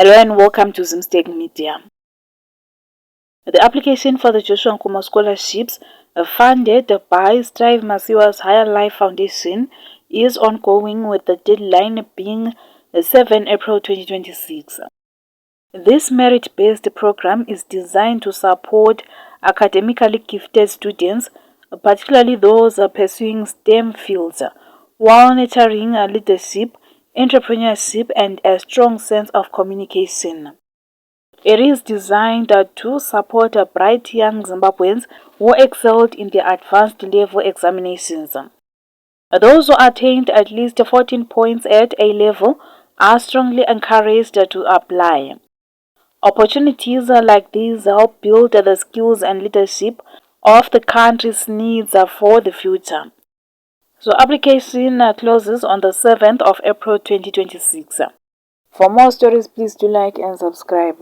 Hello and welcome to Zimstake Media. The application for the Joshua Nkumo scholarships funded by Strive Masiyiwa's Higherlife Foundation is ongoing, with the deadline being 7 April 2026. This merit-based program is designed to support academically gifted students, particularly those pursuing STEM fields, while nurturing leadership, entrepreneurship, and a strong sense of communication. It is designed to support bright young Zimbabweans who excelled in the advanced level examinations. Those who attained at least 14 points at A level are strongly encouraged to apply. Opportunities like these help build the skills and leadership of the country's needs for the future. So application closes on the 7th of April 2026. For more stories, please do like and subscribe.